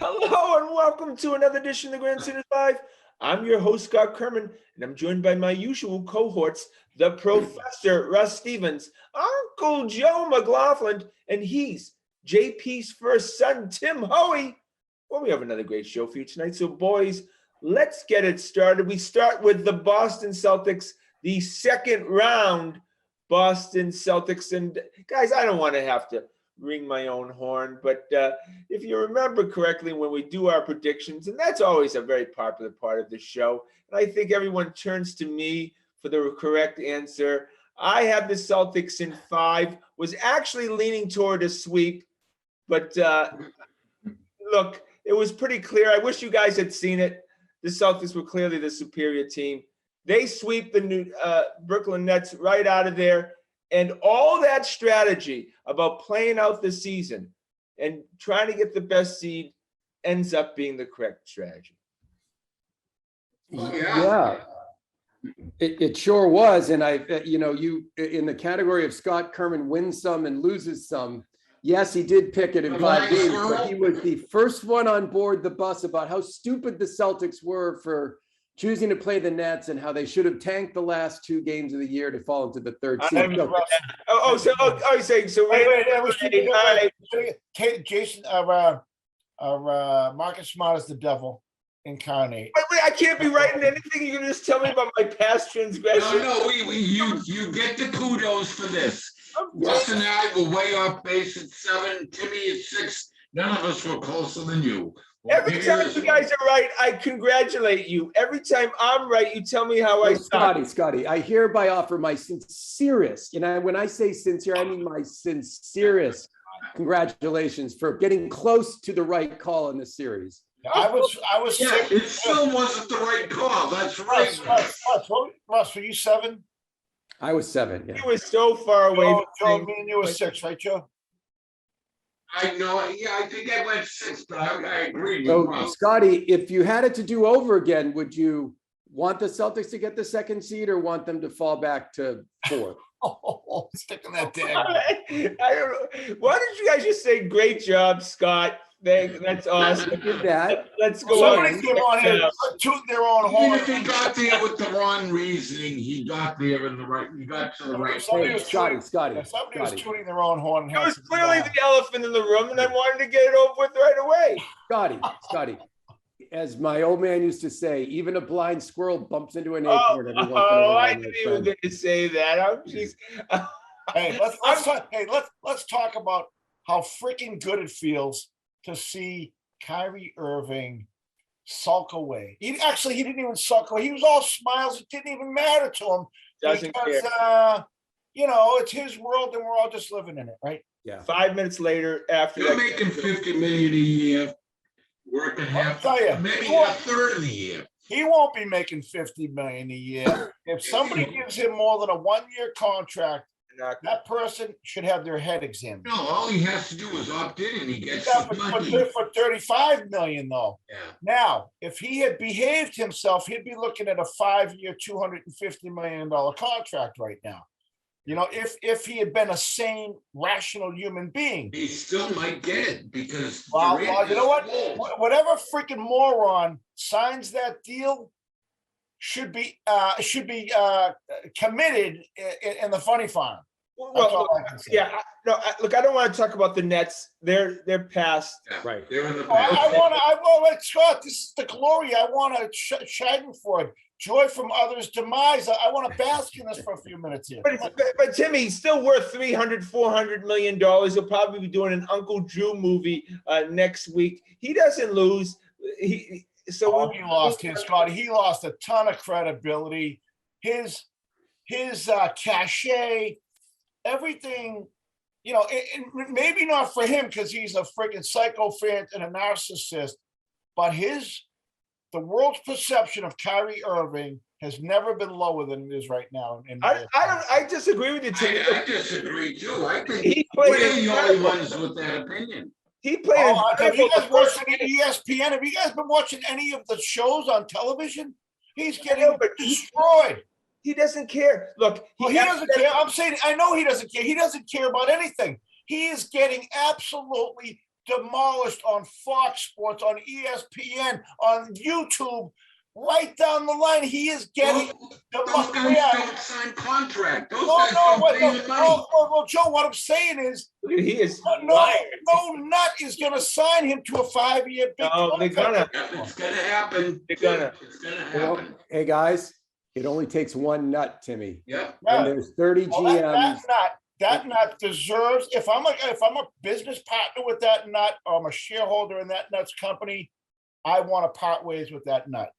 Hello and welcome to another edition of the Grandstanders Live. I'm your host, Scott Kerman, and I'm joined by my usual cohorts, the Professor Russ Stevens, Uncle Joe McLaughlin, and he's JP's first son, Tim Hoey. Well, we have another great show for you tonight. So, boys, let's get it started. We start with the Boston Celtics, the second round Boston Celtics. And guys, I don't want to have to ring my own horn, but if you remember correctly, when we do our predictions, and that's always a very popular part of the show, and I think everyone turns to me for the correct answer. I have the Celtics in 5, was actually leaning toward a sweep, but look, it was pretty clear. I wish you guys had seen it. The Celtics were clearly the superior team. They sweep the Brooklyn Nets right out of there. And all that strategy about playing out the season and trying to get the best seed ends up being the correct strategy. Yeah. It sure was. And you in the category of Scott Kerman wins some and loses some. Yes, he did pick it in 5 games, but he was the first one on board the bus about how stupid the Celtics were for choosing to play the Nets and how they should have tanked the last 2 games of the year to fall into the third seed. Jason, Marcus Smart is the devil incarnate. Wait, I can't be writing anything. You can just tell me about my past transgression. No, you get the kudos for this. Russ and I were way off base at 7. Timmy at 6. None of us were closer than you. Every time you guys are right, I congratulate you. Every time I'm right, you tell me how I thought. Scotty, I hereby offer my sincerest, when I say sincere, I mean my sincerest congratulations for getting close to the right call in this series. I was. Yeah, it still wasn't the right call. That's right. Russ, were you 7? I was 7. Yeah. He was so far away. Joe, me and you were 6, right, Joe? I know. Yeah, I think I went 6, but I agree. So, Scotty, if you had it to do over again, would you want the Celtics to get the 2nd seed or want them to fall back to 4th? Oh, sticking that tag. I don't know. Why did you guys just say great job, Scott? That's awesome. I did that. Let's go Somebody came on here toot their own horn. If he got there with the wrong reasoning, he got there in the right. He got to the right. Somebody was Scotty. was tooting their own horn. It was clearly the elephant in the room, and I wanted to get it over with right away. Scotty. As my old man used to say, even a blind squirrel bumps into an acorn every once in a while. I knew you were going to say that. Oh, jeez. Hey, let's talk about how freaking good it feels to see Kyrie Irving sulk away. He didn't even sulk away. He was all smiles. It didn't even matter to him Doesn't because care. It's his world and we're all just living in it, right? Yeah. 5 minutes later, after You're making $50 million a year, working half, maybe a third of the year. He won't be making $50 million a year. If somebody gives him more than a 1-year contract, that person should have their head examined. No, all he has to do is opt in and he gets his money. For $35 million, though. Yeah. Now, if he had behaved himself, he'd be looking at a 5-year, $250 million contract right now. If he had been a sane, rational human being. He still might get it because well, you know what? Whatever freaking moron signs that deal should be committed in the funny farm. Well, look, I don't want to talk about the Nets. They're past. Yeah, right. They're in the past. I want Scott. This is the glory. I want to schadenfreude, joy from others' demise. I want to bask in this for a few minutes here. But Timmy, he's still worth $400 million. He'll probably be doing an Uncle Drew movie next week. He doesn't lose. He lost his, Scotty. He lost a ton of credibility. His cachet, everything, maybe not for him because he's a freaking sycophant and a narcissist, but the world's perception of Kyrie Irving has never been lower than it is right now. I disagree with you, Timmy. I disagree too. I think we're the only ones with that opinion. He played. Have you guys watched ESPN? Have you guys been watching any of the shows on television? He's getting destroyed. He doesn't care. Look, he doesn't care. I'm saying, I know he doesn't care. He doesn't care about anything. He is getting absolutely demolished on Fox Sports, on ESPN, on YouTube. Right down the line, he is getting Those guys don't sign contract. Those guys no, don't pay the money. well, Joe, what I'm saying is, He is no wired. nut is going to sign him to a 5-year big No, they're contract. gonna. Yep, it's gonna happen. They're gonna. It's gonna Well, happen. hey, guys, it only takes one nut, Timmy. Yep. Yeah. And there's 30 Well, GMs. that nut deserves. If I'm a business partner with that nut, or I'm a shareholder in that nut's company, I want to part ways with that nut.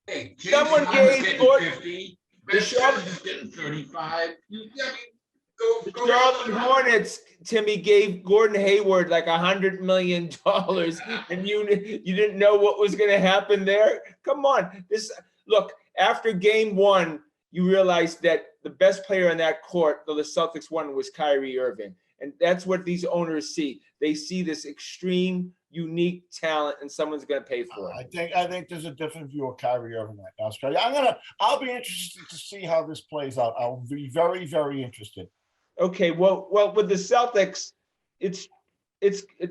Hey, Someone Jason Hunter's gave getting Gordon- 50. the Ben Charlotte- Simmons is getting 35. The Charlotte Hornets, Timmy, gave Gordon Hayward like $100 million, and you didn't know what was going to happen there. Come on, look. After Game 1, you realized that the best player on that court, though the Celtics won, was Kyrie Irving, and that's what these owners see. They see this extreme, unique talent, and someone's going to pay for it. I think there's a different view of Kyrie Irving right now, Scotty. I'll be interested to see how this plays out. I'll be very, very interested. Okay, well, with the Celtics, it's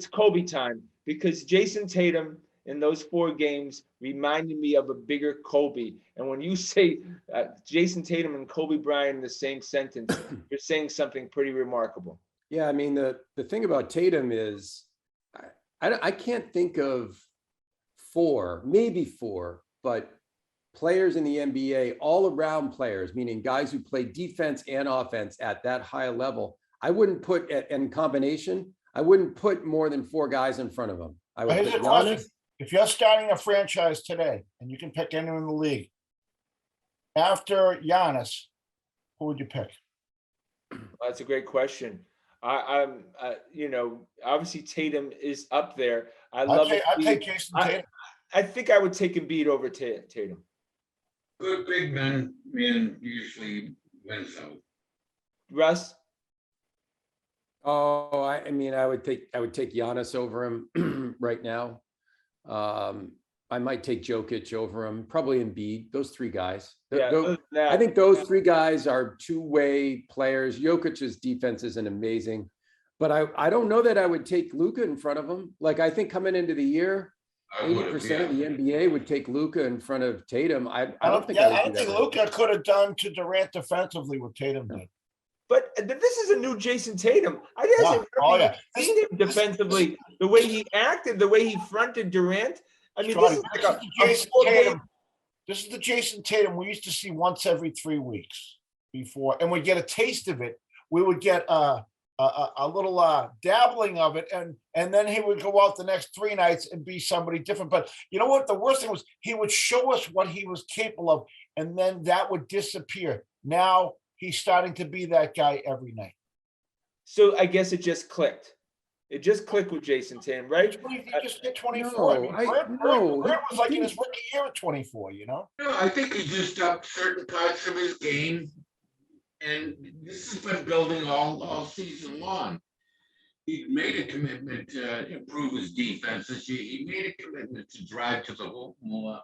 Kobe time, because Jason Tatum in those 4 games reminded me of a bigger Kobe. And when you say Jason Tatum and Kobe Bryant in the same sentence, you're saying something pretty remarkable. Yeah, I mean, the thing about Tatum is I can't think of 4, maybe 4, but players in the NBA, all around players, meaning guys who play defense and offense at that high level. I wouldn't put in combination. I wouldn't put more than 4 guys in front of them. I would Here's put a question. Giannis. If you're starting a franchise today, and you can pick anyone in the league, after Giannis, who would you pick? That's a great question. I'm obviously Tatum is up there. I'd take Jason Tatum. I think I would take Embiid over Tatum. Good big men usually wins out. Russ? Oh, I mean, I would take Giannis over him right now. I might take Jokic over him, probably Embiid. Those 3 guys. I think those 3 guys are two-way players. Jokic's defense isn't amazing, but I don't know that I would take Luka in front of him. Like, I think coming into the year, 80% of the NBA would take Luka in front of Tatum. I don't think Luka could have done to Durant defensively what Tatum did. But this is a new Jason Tatum. I hasn't seen him defensively. The way he acted, the way he fronted Durant. I mean, this is like This is the Jason Tatum we used to see once every 3 weeks before, and we get a taste of it. We would get a little dabbling of it, and then he would go out the next 3 nights and be somebody different. But you know what? The worst thing was he would show us what he was capable of, and then that would disappear. Now he's starting to be that guy every night. So I guess it just clicked. It just clicked with Jason Tatum, right? He just hit 24. Bird was like in his rookie year at 24, you know? No, I think he just upped certain parts of his game. And this has been building all season long. He made a commitment to improve his defense this year. He made a commitment to drive to the hoop more.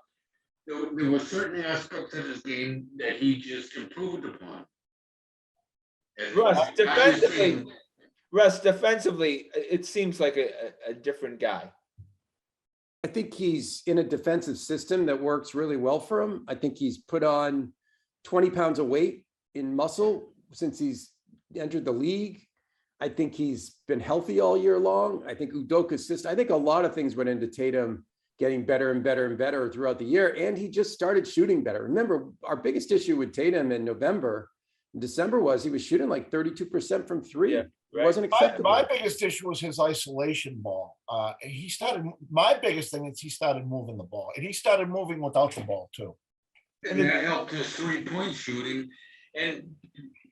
There were certain aspects of his game that he just improved upon. Russ, defensively, it seems like a different guy. I think he's in a defensive system that works really well for him. I think he's put on 20 pounds of weight in muscle since he's entered the league. I think he's been healthy all year long. I think Udoka's system, I think a lot of things went into Tatum getting better and better and better throughout the year. And he just started shooting better. Remember, our biggest issue with Tatum in December was he was shooting like 32% from 3. Yeah. Right. It wasn't acceptable. My biggest issue was his isolation ball. My biggest thing is he started moving the ball, and he started moving without the ball too. And that helped his 3-point shooting. And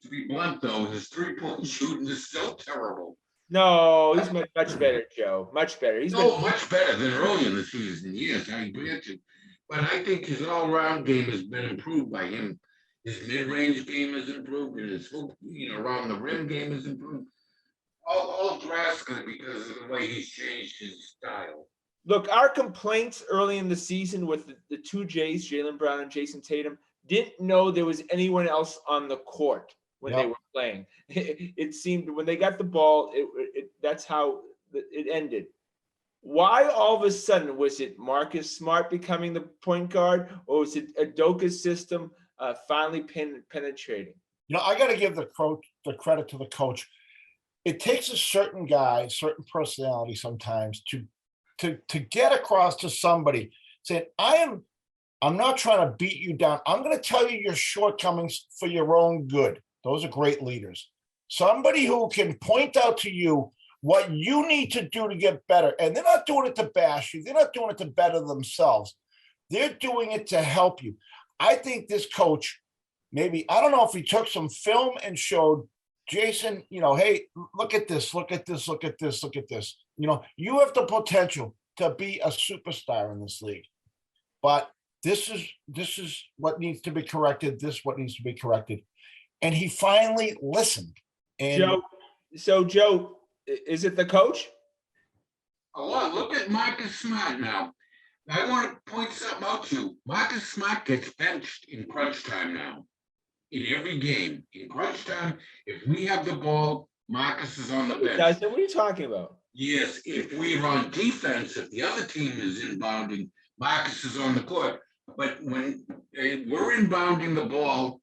to be blunt, though, his 3-point shooting is still terrible. No, he's much better, Joe. Much better. Much better than early in the season. Yes, I agree with you. But I think his all-around game has been improved by him. His mid-range game has improved, and his around the rim game has improved. All drastically because of the way he's changed his style. Look, our complaints early in the season with the 2 J's, Jaylen Brown and Jason Tatum, didn't know there was anyone else on the court when they were playing. It seemed when they got the ball, that's how it ended. Why all of a sudden was it Marcus Smart becoming the point guard, or was it Udoka's system finally penetrating? I got to give the credit to the coach. It takes a certain guy, certain personality sometimes to get across to somebody saying, I'm not trying to beat you down. I'm going to tell you your shortcomings for your own good. Those are great leaders. Somebody who can point out to you what you need to do to get better. And they're not doing it to bash you. They're not doing it to better themselves. They're doing it to help you. I think this coach, maybe, I don't know if he took some film and showed Jason, hey, look at this, look at this, look at this, look at this. You have the potential to be a superstar in this league. But this is what needs to be corrected. This is what needs to be corrected. And he finally listened. And Joe, is it the coach? Oh, look at Marcus Smart now. I want to point something out to you. Marcus Smart gets benched in crunch time now. In every game, in crunch time, if we have the ball, Marcus is on the bench. What are you talking about? Yes, if we're on defense, if the other team is inbounding, Marcus is on the court. But when we're inbounding the ball,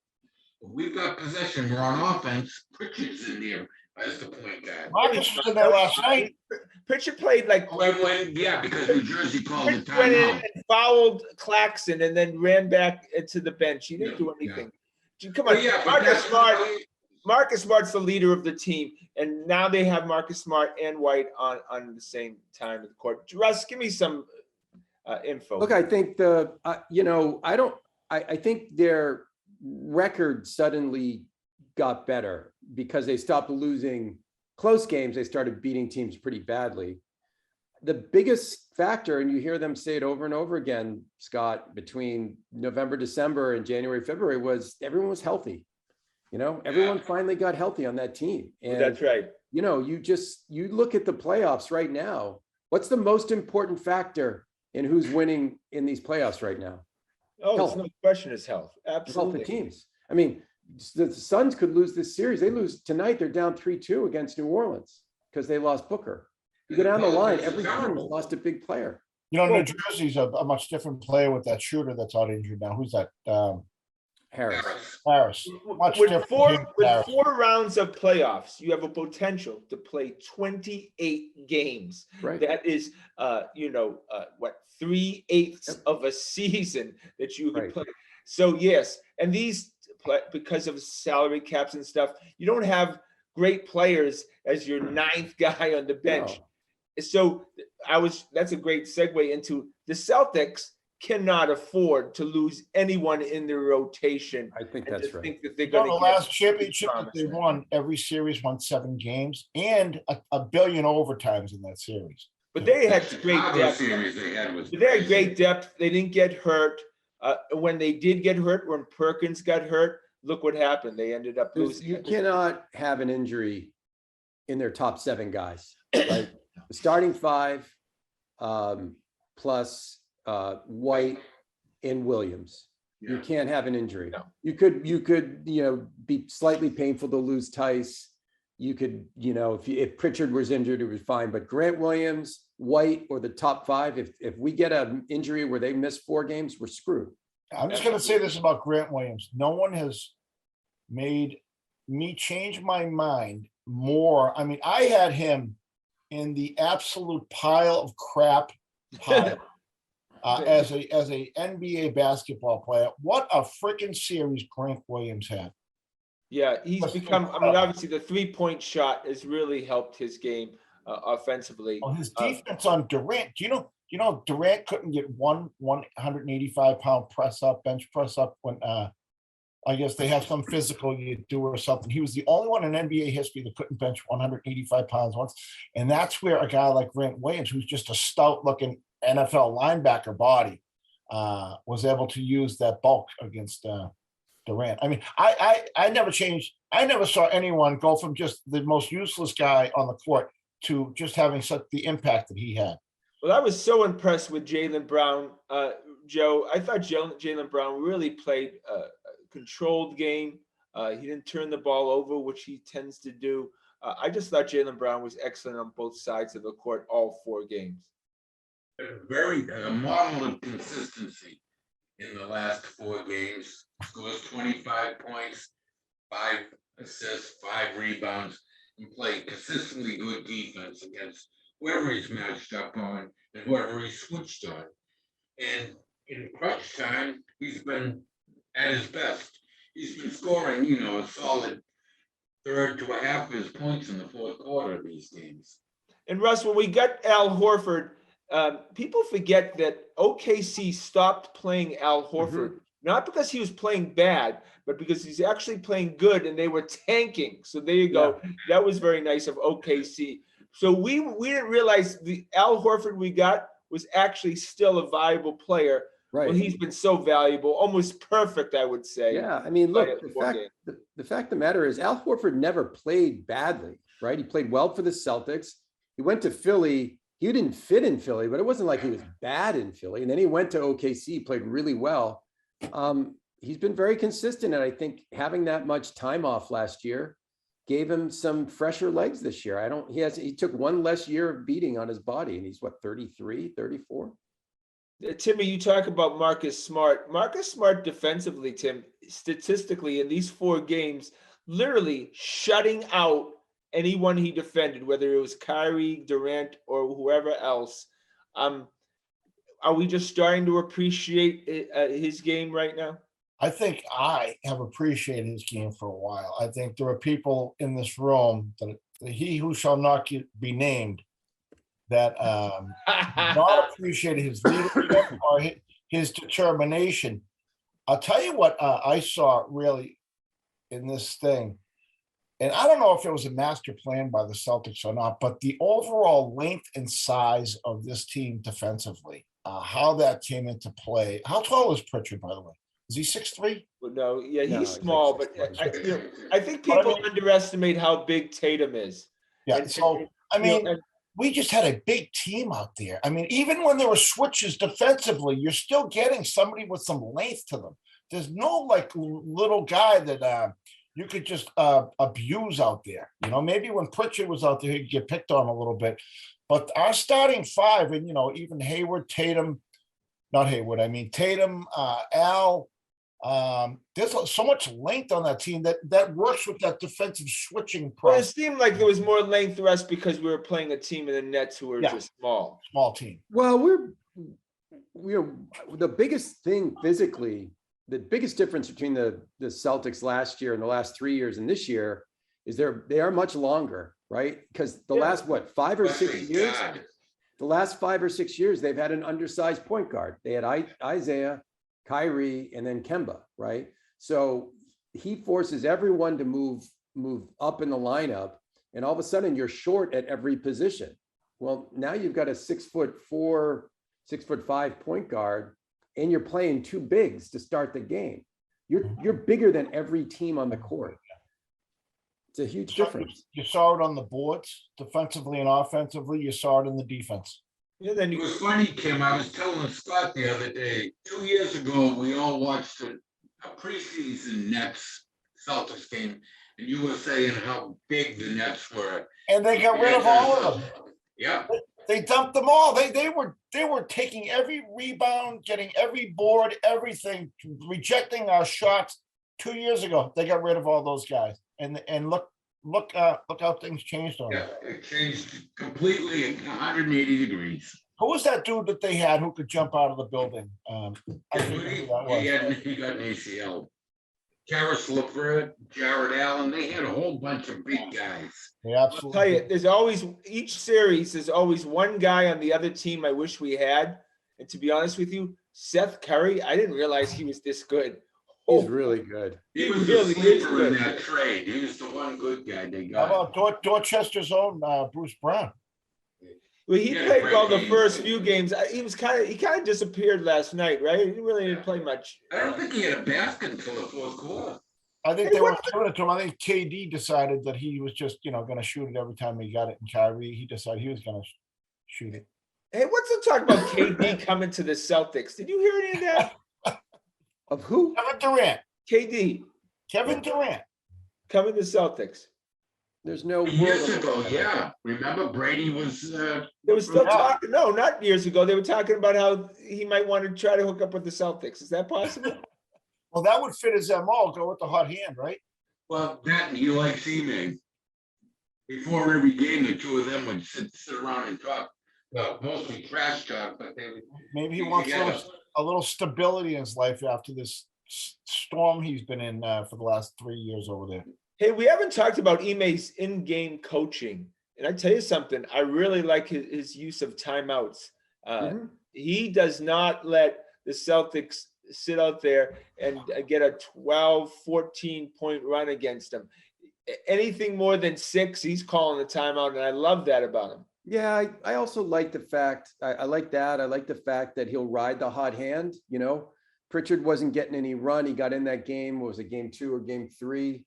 we've got possession, we're on offense, Pritchard's in there as the point guard. Marcus was in there last night. Pritchard played like because New Jersey called the went in timeout. and fouled Claxton and then ran back to the bench. He didn't do anything. Come on, Marcus Smart's the leader of the team, and now they have Marcus Smart and White on the same time of the court. Russ, give me some info. Look, I think I think their record suddenly got better because they stopped losing close games. They started beating teams pretty badly. The biggest factor, and you hear them say it over and over again, Scott, between November, December, and January, February, was everyone was healthy. Everyone finally got healthy on that team. And that's right. You look at the playoffs right now. What's the most important factor in who's winning in these playoffs right now? Oh, there's no question is health. Absolutely. Health of teams. I mean, the Suns could lose this series. They lose tonight. They're down 3-2 against New Orleans because they lost Booker. You go down the line, every team has lost a big player. New Jersey's a much different player with that shooter that's out injured now. Who's that? Harris. With four rounds of playoffs, you have a potential to play 28 games. Right. That is, 3/8 of a season that you could play. So yes, and these, because of salary caps and stuff, you don't have great players as your ninth guy on the bench. No. So that's a great segue into the Celtics cannot afford to lose anyone in their rotation. I think that's right. Think that they're going to the last championship that they won, every series won 7 games and a billion overtimes in that series. But they had great depth. They had great depth. They didn't get hurt. When they did get hurt, when Perkins got hurt, look what happened. They ended up losing. You cannot have an injury in their top 7 guys. Right? The starting 5 plus White and Williams. Yeah. You can't have an injury. No. You could be slightly painful to lose Tice. You could, if Pritchard was injured, it was fine. But Grant Williams, White, or the top 5, if we get an injury where they miss 4 games, we're screwed. I'm just going to say this about Grant Williams. No one has made me change my mind more. I mean, I had him in the absolute pile of crap pile. As a NBA basketball player, what a freaking series Grant Williams had. Yeah, he's become. I mean, obviously, the 3-point shot has really helped his game offensively. His defense on Durant. Do you know Durant couldn't get one 185-pound bench press up when I guess they have some physical you do or something. He was the only one in NBA history that couldn't bench 185 pounds once, and that's where a guy like Grant Williams, who's just a stout-looking NFL linebacker body, was able to use that bulk against Durant. I mean, I never changed. I never saw anyone go from just the most useless guy on the court to just having such the impact that he had. Well, I was so impressed with Jaylen Brown, Joe. I thought Jaylen Brown really played a controlled game. He didn't turn the ball over, which he tends to do. I just thought Jaylen Brown was excellent on both sides of the court all 4 games. a model of consistency in the last 4 games. Scores 25 points, 5 assists, 5 rebounds, and play consistently good defense against whoever he's matched up on and whoever he's switched on. And in crunch time, he's been at his best. He's been scoring, a solid third to a half of his points in the fourth quarter of these games. And Russ, when we got Al Horford, people forget that OKC stopped playing Al Horford, not because he was playing bad, but because he's actually playing good and they were tanking. So there you go. Yeah. That was very nice of OKC. So we didn't realize the Al Horford we got was actually still a valuable player. Right. Well, he's been so valuable, almost perfect, I would say. Yeah, I mean, look, the fact of the matter is Al Horford never played badly, right? He played well for the Celtics. He went to Philly. He didn't fit in Philly, but it wasn't like he was bad in Philly. And then he went to OKC, played really well. He's been very consistent. And I think having that much time off last year gave him some fresher legs this year. He took one less year of beating on his body, and he's 33, 34? Timmy, you talk about Marcus Smart. Marcus Smart defensively, Tim, statistically in these 4 games, literally shutting out anyone he defended, whether it was Kyrie, Durant, or whoever else. Are we just starting to appreciate his game right now? I think I have appreciated his game for a while. I think there are people in this room that he who shall not be named that not appreciated his leadership or his determination. I'll tell you what I saw really in this thing, and I don't know if it was a master plan by the Celtics or not, but the overall length and size of this team defensively, how that came into play. How tall is Pritchard, by the way? Is he 6'3"? No, yeah, he's small, like but I think people underestimate how big Tatum is. Yeah, we just had a big team out there. I mean, even when there were switches defensively, you're still getting somebody with some length to them. There's no like little guy that you could just abuse out there. Maybe when Pritchard was out there, he'd get picked on a little bit. But our starting 5, and even Tatum, Al. There's so much length on that team that works with that defensive switching process. Well, it seemed like there was more length to us because we were playing a team in the Nets who were just small team. Well, we're the biggest thing physically. The biggest difference between the Celtics last year and the last 3 years and this year is they are much longer, right? Because the last 5 or 6 years, the last 5 or 6 years, they've had an undersized point guard. They had Isaiah, Kyrie, and then Kemba, right? So he forces everyone to move up in the lineup, and all of a sudden you're short at every position. Well, now you've got a 6'4", 6'5" point guard, and you're playing 2 bigs to start the game. You're bigger than every team on the court. It's a huge difference. You saw it on the boards, defensively and offensively. You saw it in the defense. Yeah, then it was funny, Kim. I was telling Scott the other day, 2 years ago, we all watched a preseason Nets Celtics game, and you were saying how big the Nets were. And they got rid of all of them. Yeah. They dumped them all. They were taking every rebound, getting every board, everything, rejecting our shots. 2 years ago, they got rid of all those guys. And look how things changed on it. Yeah, it changed completely 180 degrees. Who was that dude that they had who could jump out of the building? He got an ACL. Karis LeVert, Jared Allen, they had a whole bunch of big guys. Yeah, absolutely. I'll tell you, there's always, each series, there's always one guy on the other team I wish we had. And to be honest with you, Seth Curry, I didn't realize he was this good. He's really good. He was really sleeper in that trade. He was the one good guy they got. How about Dorchester's own Bruce Brown? Well, he played well the first few games. He kind of disappeared last night, right? He really didn't play much. I don't think he had a basket until the fourth quarter. I think they were doing it to him. I think KD decided that he was just, going to shoot it every time he got it. And Kyrie, he decided he was going to shoot it. Hey, what's the talk about KD coming to the Celtics? Did you hear any of that? Of who? Kevin Durant. KD. Kevin Durant. Coming to Celtics. There's no Years world ago, of- yeah. Remember Brady was, They were still Yeah. talking. No, not years ago. They were talking about how he might want to try to hook up with the Celtics. Is that possible? Well, that would fit his MO. Go with the hot hand, right? well, that and Eli Seaman. Before every game, the two of them would sit around and talk. Well, mostly trash talk, but they would. Maybe he be wants together. a little stability in his life after this storm he's been in for the last 3 years over there. Hey, we haven't talked about Ime's in-game coaching, and I tell you something. I really like his use of timeouts. Mhm. He does not let the Celtics sit out there and get a 12, 14-point run against them. Anything more than 6, he's calling a timeout, and I love that about him. Yeah, I also like the fact, I like that. I like the fact that he'll ride the hot hand, you know. Pritchard wasn't getting any run. He got in that game. Was it game 2 or game 3?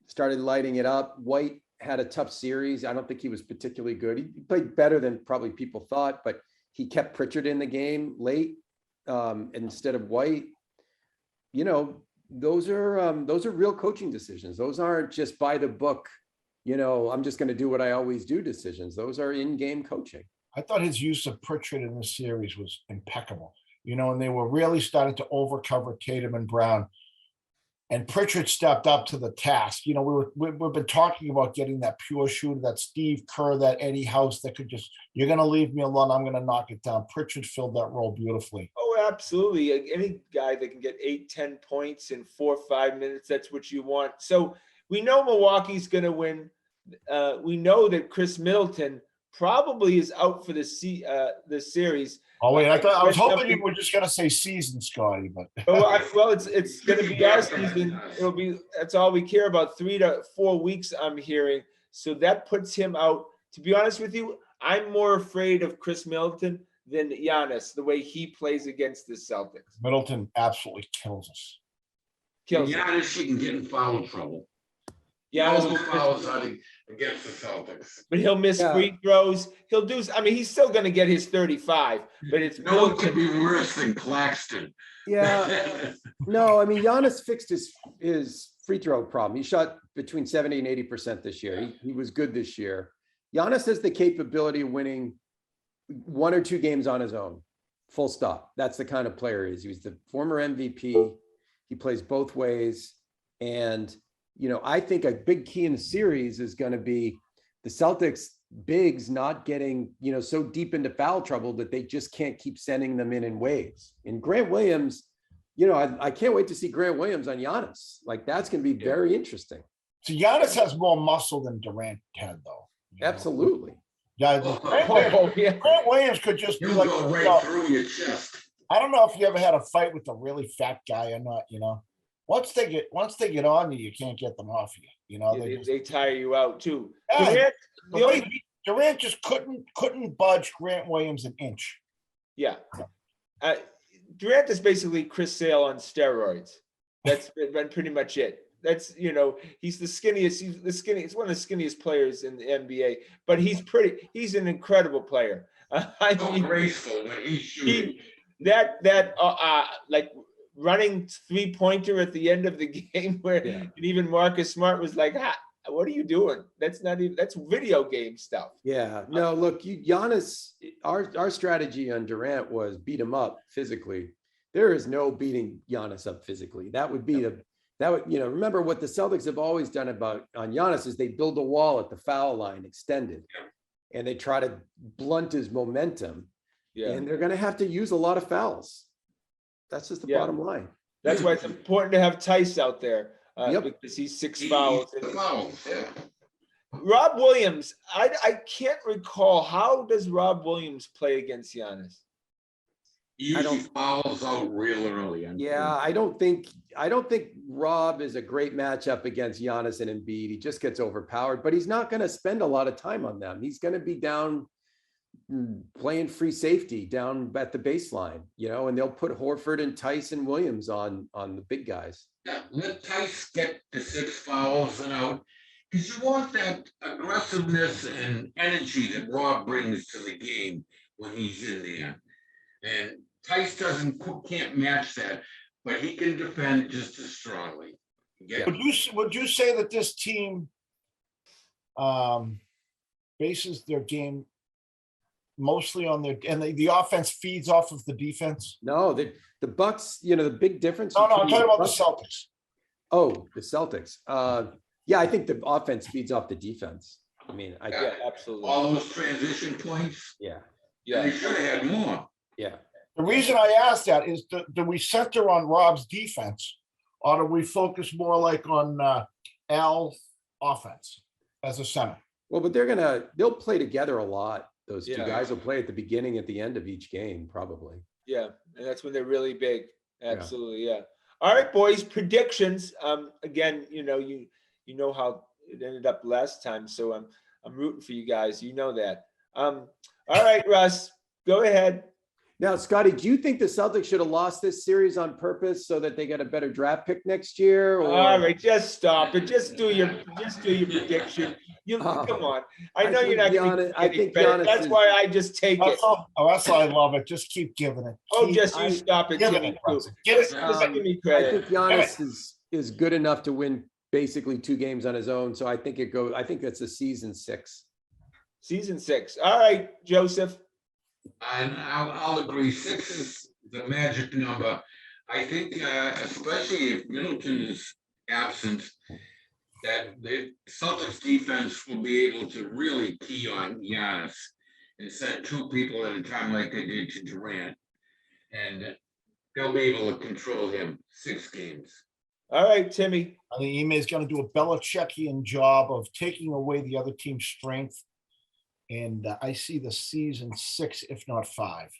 Started lighting it up. White had a tough series. I don't think he was particularly good. He played better than probably people thought, but he kept Pritchard in the game late instead of White. You know, those are real coaching decisions. Those aren't just by the book, you know, I'm just going to do what I always do decisions. Those are in-game coaching. I thought his use of Pritchard in this series was impeccable. You know, and they were really starting to overcover Tatum and Brown. And Pritchard stepped up to the task. You know, we've been talking about getting that pure shooter, that Steve Kerr, that Eddie House that could just, you're going to leave me alone, I'm going to knock it down. Pritchard filled that role beautifully. Oh, absolutely. Any guy that can get 8, 10 points in 4 or 5 minutes, that's what you want. So we know Milwaukee's going to win. We know that Chris Middleton probably is out for the series. Oh, wait, I was hoping you were just going to say season, Scotty, but. Well, it's going to be our season. That's all we care about. 3 to 4 weeks, I'm hearing. So that puts him out. To be honest with you, I'm more afraid of Chris Middleton than Giannis, the way he plays against the Celtics. Middleton absolutely kills us. Kills him. Giannis, she can get in foul trouble. Giannis All will the fouls out against the Celtics. but he'll miss free throws. He'll do. I mean, he's still going to get his 35, but it's No one could be worse than Claxton. Yeah, no, I mean, Giannis fixed his free throw problem. He shot between 70 and 80% this year. He was good this year. Giannis has the capability of winning 1 or 2 games on his own. Full stop. That's the kind of player he is. He was the former MVP. He plays both ways. And, you know, I think a big key in the series is going to be the Celtics bigs not getting, you know, so deep into foul trouble that they just can't keep sending them in waves. And Grant Williams, you know, I can't wait to see Grant Williams on Giannis. Like, that's going to be very interesting. So Giannis has more muscle than Durant had, though. You know? Absolutely. Yeah, Grant Williams could just be You like, go you right know, through your chest. I don't know if you ever had a fight with a really fat guy or not, you know. Once they get on you, you can't get them off you. You know, they tire you out too. Yeah, Durant, Durant just couldn't budge Grant Williams an inch. yeah. Durant is basically Chris Sale on steroids. That's been pretty much it. That's, you know, he's the skinniest. He's one of the skinniest players in the NBA. But he's an incredible player. So graceful when he's shooting. Like running 3-pointer at the end of the game where and even Marcus Smart was like, what are you doing? That's video game stuff. Yeah, no, look, Giannis, our strategy on Durant was beat him up physically. There is no beating Giannis up physically. That would, you know, remember what the Celtics have always done on Giannis is they build a wall at the foul line extended and they try to blunt his momentum. Yeah. And they're going to have to use a lot of fouls. That's just the bottom line. That's why it's important to have Tice out there because he's 6 fouls. Rob Williams, I can't recall, how does Rob Williams play against Giannis? He usually fouls out real early. I don't think Rob is a great matchup against Giannis and Embiid. He just gets overpowered, but he's not going to spend a lot of time on them. He's going to be down playing free safety down at the baseline, you know, and they'll put Horford and Tice and Williams on the big guys. Yeah, let Tice get the 6 fouls and out, because you want that aggressiveness and energy that Rob brings to the game when he's in there. And Tice can't match that, but he can defend just as strongly. Would you say that this team bases their game mostly on their, and the offense feeds off of the defense? No, the Bucks, the big difference. No, I'm between talking about the Bucks- Celtics. Oh, the Celtics. Yeah, I think the offense feeds off the defense. I mean, Yeah, absolutely. All those transition points, yeah, they should have had more. yeah. The reason I asked that is, do we center on Rob's defense, or do we focus more like on Al's offense as a center? Well, but they'll play together a lot. Those two Yeah. guys will play at the beginning, at the end of each game, probably. Yeah, and that's when they're really big. Absolutely, yeah. All right, boys, predictions. Again, you know how it ended up last time, so I'm rooting for you guys. You know that. All right, Russ, go ahead. Now, Scotty, do you think the Celtics should have lost this series on purpose so that they get a better draft pick next year? Or... All right, just stop it. Just do your prediction. Come on. I know you're not going to I think credit. Giannis That's is- why I just take it. That's why I love it. Just keep giving it. Oh, just you stop it, Give Timmy. it, Too. Russ. Give it. Just give me I credit. think Giannis is good enough to win basically 2 games on his own. So I think that's a season 6. Season 6. All right, Joseph. And I'll agree, 6 is the magic number. I think, especially if Middleton is absent, that the Celtics defense will be able to really key on Giannis and set 2 people at a time like they did to Durant. And they'll be able to control him 6 games. All right, Timmy. I think Ime is going to do a Belichickian job of taking away the other team's strength. And I see the season 6, if not 5.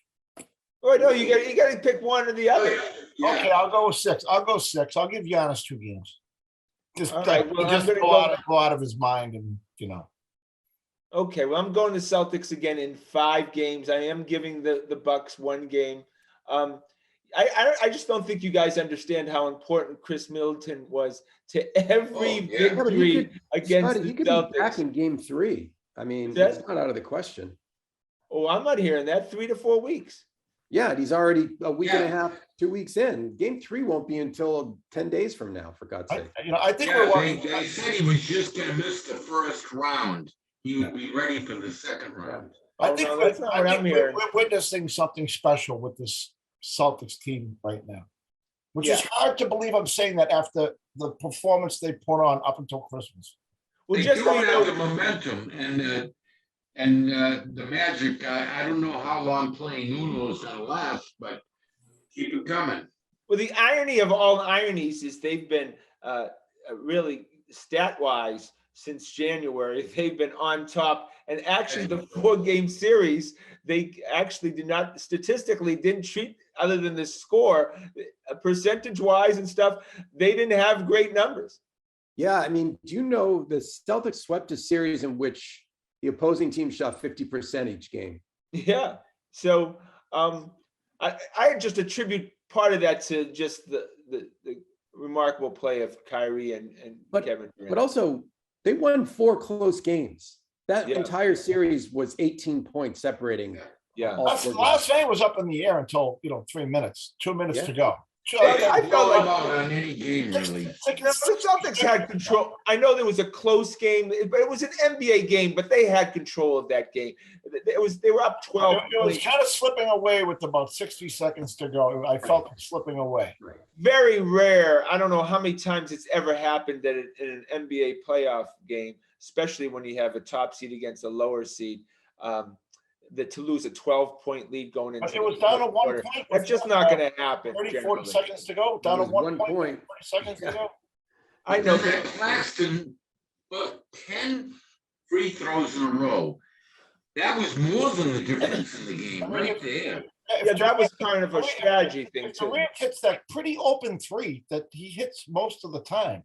Oh no, you got to pick one or the other. Yeah. Okay, I'll go with 6. I'll go 6. I'll give Giannis 2 games. Just, All right, well, just I'm gonna go out of his mind, and Okay, well, I'm going to Celtics again in 5 games. I am giving the Bucks 1 game. I just don't think you guys understand how important Chris Middleton was to every victory against Scotty, he the could be back Celtics. in game 3. I mean, Is it's not out of the question. Oh, I'm not hearing that. 3 to 4 weeks. Yeah, and he's already a week and a Yeah. half, 2 weeks in. Game 3 won't be until 10 days from now, for God's sake. I think Yeah, we're they watching. said he was just gonna miss the first round. He would be ready for the second round. I Oh, think, no, that's not I what think I'm we're, hearing. we're witnessing something special with this Celtics team right now, which is Yeah. hard to believe I'm saying that after the performance they put on up until Christmas. Well, They just do so you have the know, momentum and the Magic. I don't know how long playing Uno is gonna last, but keep it coming. well, the irony of all ironies is they've been really stat-wise since January. They've been on top, and actually the 4-game series, they actually statistically didn't treat, other than the score, percentage-wise and stuff, they didn't have great numbers. Yeah, I mean, do you know the Celtics swept a series in which the opposing team shot 50% each game? Yeah. So I just attribute part of that to just the remarkable play of Kyrie and Kevin Durant. But also, they won 4 close games. That Yeah. entire series was 18 points separating. Yeah. all Last 4 games. last game was up in the air until 3 minutes, 2 minutes Yeah. to go. So, I felt like- on any game really. The Celtics had control. I know there was a close game, but it was an NBA game, but they had control of that game. They were up 12. it was kind of slipping away with about 60 seconds to go. I felt it slipping away. Very rare. I don't know how many times it's ever happened that in an NBA playoff game, especially when you have a top seed against a lower seed, that to lose a 12-point lead going into But it was down to 1 quarter. point. That's just not going to happen. 30, 40 generally. seconds to go. Down It to was 1 1 point. point. 40 seconds to go. I know that that. Claxton, but 10 free throws in a row. That was more than the difference in the game, right there. Yeah, that was kind of a strategy thing If too. Durant hits that pretty open 3 that he hits most of the time,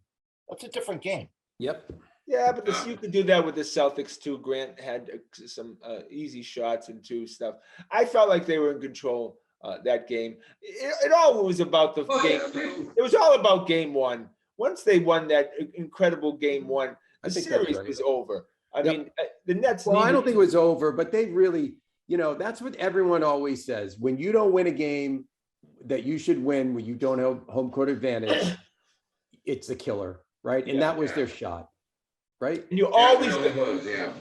that's a different game. Yep. Yeah, but you could do that with the Celtics too. Grant had some easy shots and stuff. I felt like they were in control that game. It all was about the game. It was all about game 1. Once they won that incredible game 1, I the think that's series right. was over. I Yep. mean, the Nets. Well, I needed- don't think it was over, but they really, that's what everyone always says. When you don't win a game that you should win, when you don't have home court advantage, it's a killer, right? And Yeah. that was their shot. right? And you Yeah, always, it was, yeah.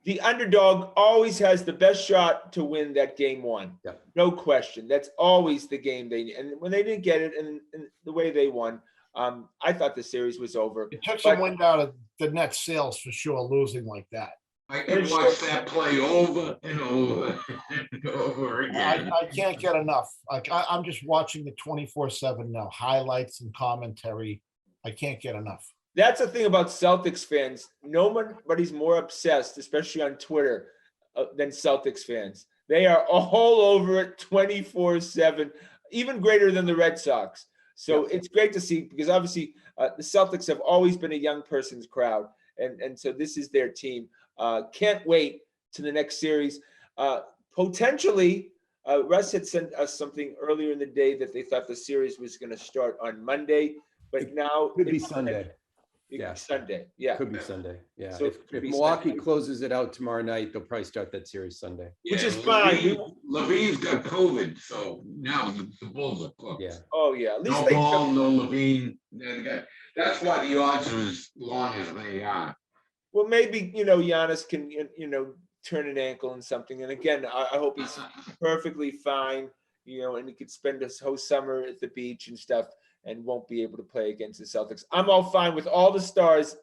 the underdog always has the best shot to win that game one. Yeah. No question. That's always the game they, and when they didn't get it and the way they won, I thought the series was over. It took some But wind out of the net sails for sure, losing like that. I could watch that play over and over and over again. I can't get enough. Like I'm just watching the 24/7 now, highlights and commentary. I can't get enough. that's the thing about Celtics fans. Nobody's more obsessed, especially on Twitter, than Celtics fans. They are all over it 24/7, even greater than the Red Sox. So it's great to see because obviously the Celtics have always been a young person's crowd. And so this is their team. Can't wait to the next series. Potentially, Russ had sent us something earlier in the day that they thought the series was going to start on Monday, but now Could be Sunday. Yeah, Sunday. Yeah, Could be Sunday. Yeah. So it If could be Milwaukee Sunday. closes it out tomorrow night, they'll probably start that series Sunday. Which is fine. Levine's got COVID, so now the Bulls are cooked. Yeah. Oh yeah, at least No they. Ball, no Levine. That's why the odds are as long as they are. Well, maybe Giannis can turn an ankle and something. And again, I hope he's perfectly fine. And he could spend his whole summer at the beach and stuff, and won't be able to play against the Celtics. I'm all fine with all the stars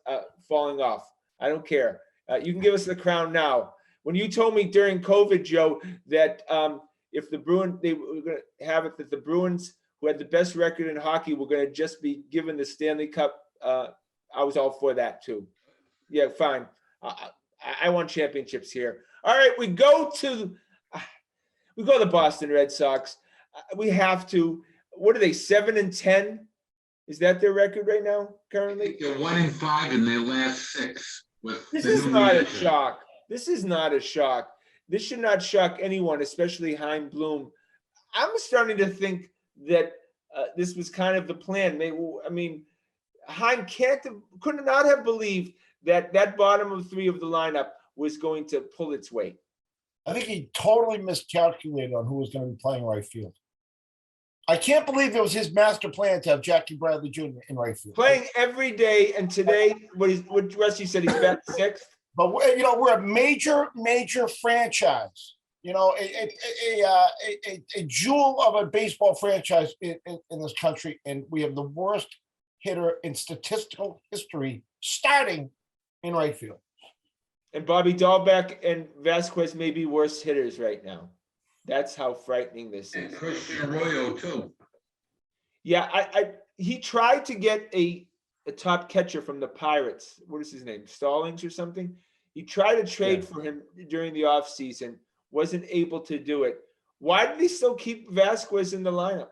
falling off. I don't care. You can give us the crown now. When you told me during COVID, Joe, that if the Bruins, they were going to have it that the Bruins, who had the best record in hockey, were going to just be given the Stanley Cup, I was all for that too. Yeah, fine. I want championships here. All right, we go to the Boston Red Sox. We have to. What are they? 7-10? Is that their record right now? Currently, They're 1-5 in their last 6. This is not a shock. This is not a shock. This should not shock anyone, especially Chaim Bloom. I'm starting to think that this was kind of the plan. I mean, Chaim could not have believed that bottom of 3 of the lineup was going to pull its weight. I think he totally miscalculated on who was going to be playing right field. I can't believe it was his master plan to have Jackie Bradley Jr. in right field. Playing every day, and today, what Rusty said, he's back 6th. But we're a major franchise. A jewel of a baseball franchise in this country, and we have the worst hitter in statistical history starting in right field. And Bobby Dahlbeck and Vasquez may be worse hitters right now. That's how frightening this is. And Christian Arroyo too. Yeah, he tried to get a top catcher from the Pirates. What is his name? Stallings or something? He tried to trade for him during the offseason. Wasn't able to do it. Why did he still keep Vasquez in the lineup?